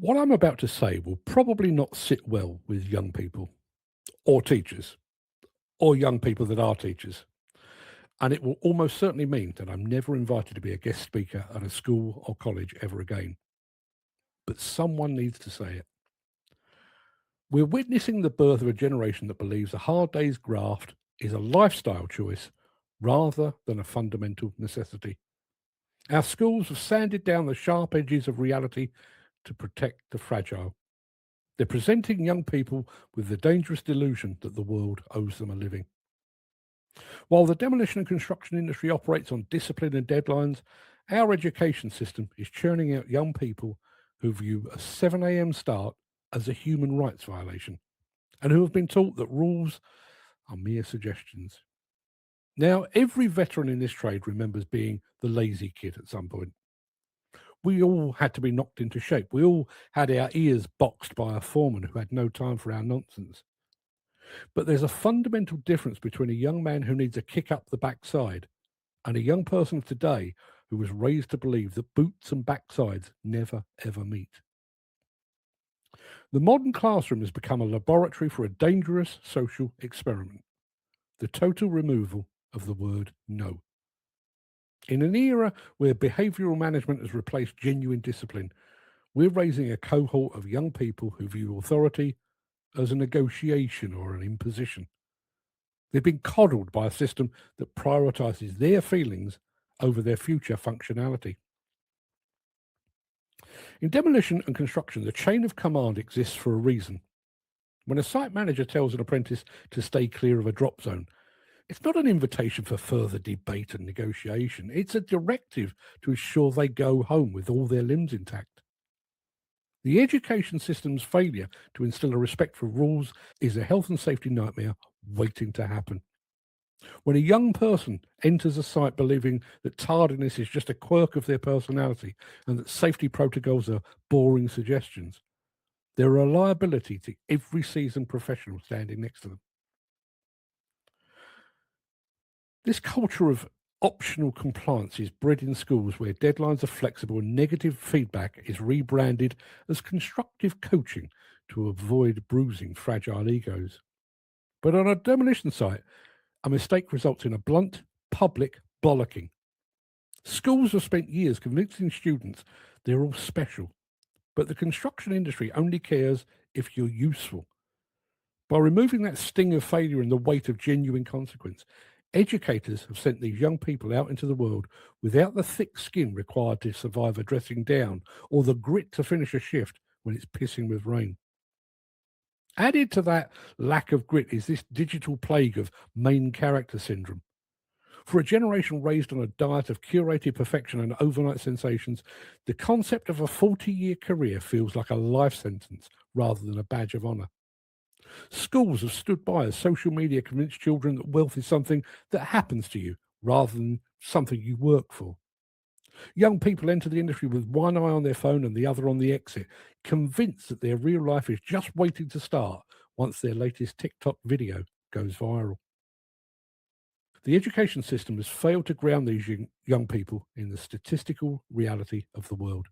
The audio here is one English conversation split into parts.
What I'm about to say will probably not sit well with young people or teachers or young people that are teachers. And it will almost certainly mean that I'm never invited to be a guest speaker at a school or college ever again. But someone needs to say it. We're witnessing the birth of a generation that believes a hard day's graft is a lifestyle choice rather than a fundamental necessity. Our schools have sanded down the sharp edges of reality to protect the fragile. They're presenting young people with the dangerous delusion that the world owes them a living. While the demolition and construction industry operates on discipline and deadlines, our education system is churning out young people who view a 7 a.m. start as a human rights violation and who have been taught that rules are mere suggestions. Now, every veteran in this trade remembers being the lazy kid at some point. We all had to be knocked into shape. We all had our ears boxed by a foreman who had no time for our nonsense. But there's a fundamental difference between a young man who needs a kick up the backside and a young person of today who was raised to believe that boots and backsides never ever meet. The modern classroom has become a laboratory for a dangerous social experiment, the total removal of the word no. In an era where behavioural management has replaced genuine discipline, we're raising a cohort of young people who view authority as a negotiation or an imposition. They've been coddled by a system that prioritises their feelings over their future functionality. In demolition and construction, the chain of command exists for a reason. When a site manager tells an apprentice to stay clear of a drop zone, it's not an invitation for further debate and negotiation. It's a directive to ensure they go home with all their limbs intact. The education system's failure to instill a respect for rules is a health and safety nightmare waiting to happen. When a young person enters a site believing that tardiness is just a quirk of their personality and that safety protocols are boring suggestions, they're a liability to every seasoned professional standing next to them. This culture of optional compliance is bred in schools where deadlines are flexible and negative feedback is rebranded as constructive coaching to avoid bruising fragile egos. But on a demolition site, a mistake results in a blunt, public bollocking. Schools have spent years convincing students they're all special, but the construction industry only cares if you're useful. By removing that sting of failure and the weight of genuine consequence, educators have sent these young people out into the world without the thick skin required to survive a dressing down or the grit to finish a shift when it's pissing with rain. Added to that lack of grit is this digital plague of main character syndrome. For a generation raised on a diet of curated perfection and overnight sensations, the concept of a 40-year career feels like a life sentence rather than a badge of honour. Schools have stood by as social media convince children that wealth is something that happens to you rather than something you work for. Young people enter the industry with one eye on their phone and the other on the exit, convinced that their real life is just waiting to start once their latest TikTok video goes viral. The education system has failed to ground these young people in the statistical reality of the world.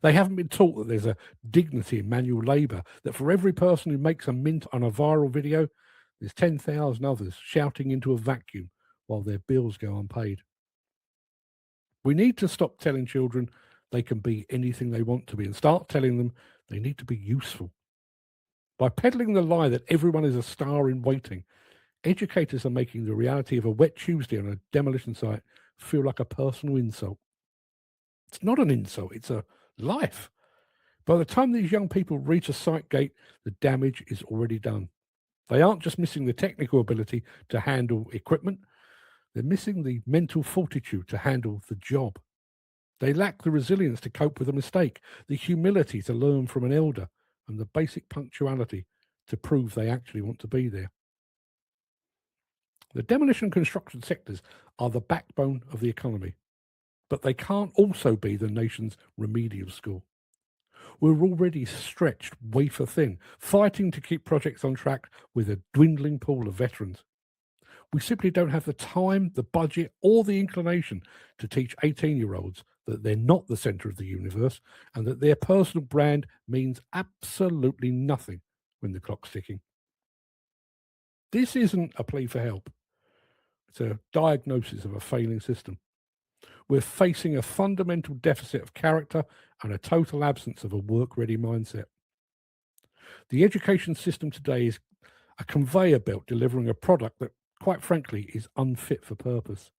They haven't been taught that there's a dignity in manual labour, that for every person who makes a mint on a viral video, there's 10,000 others shouting into a vacuum while their bills go unpaid. We need to stop telling children they can be anything they want to be and start telling them they need to be useful. By peddling the lie that everyone is a star in waiting, educators are making the reality of a wet Tuesday on a demolition site feel like a personal insult. It's not an insult, it's a life. By the time these young people reach a site gate, the damage is already done. They aren't just missing the technical ability to handle equipment, they're missing the mental fortitude to handle the job. They lack the resilience to cope with a mistake, the humility to learn from an elder, and the basic punctuality to prove they actually want to be there. The demolition and construction sectors are the backbone of the economy, but they can't also be the nation's remedial school. We're already stretched wafer thin, fighting to keep projects on track with a dwindling pool of veterans. We simply don't have the time, the budget, or the inclination to teach 18-year-olds that they're not the center of the universe, and that their personal brand means absolutely nothing when the clock's ticking. This isn't a plea for help. It's a diagnosis of a failing system. We're facing a fundamental deficit of character and a total absence of a work-ready mindset. The education system today is a conveyor belt delivering a product that, quite frankly, is unfit for purpose.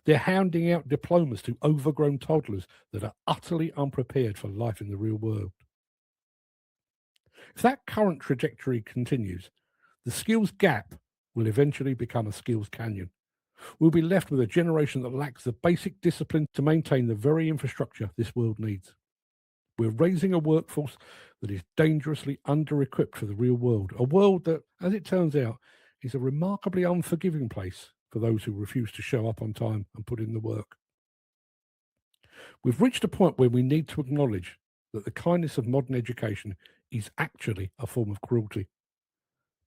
They're handing out diplomas to overgrown toddlers that are utterly unprepared for life in the real world. If that current trajectory continues, the skills gap will eventually become a skills canyon. We'll be left with a generation that lacks the basic discipline to maintain the very infrastructure this world needs. We're raising a workforce that is dangerously under-equipped for the real world, a world that, as it turns out, is a remarkably unforgiving place for those who refuse to show up on time and put in the work. We've reached a point where we need to acknowledge that the kindness of modern education is actually a form of cruelty.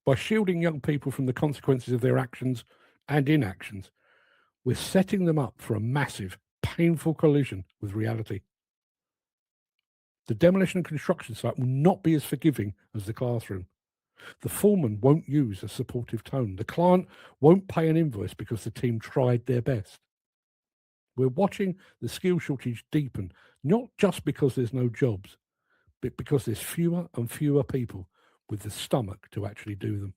By shielding young people from the consequences of their actions and inactions, we're setting them up for a massive, painful collision with reality. The demolition and construction site will not be as forgiving as the classroom. The foreman won't use a supportive tone. The client won't pay an invoice because the team tried their best. We're watching the skill shortage deepen, not just because there's no jobs, but because there's fewer and fewer people with the stomach to actually do them.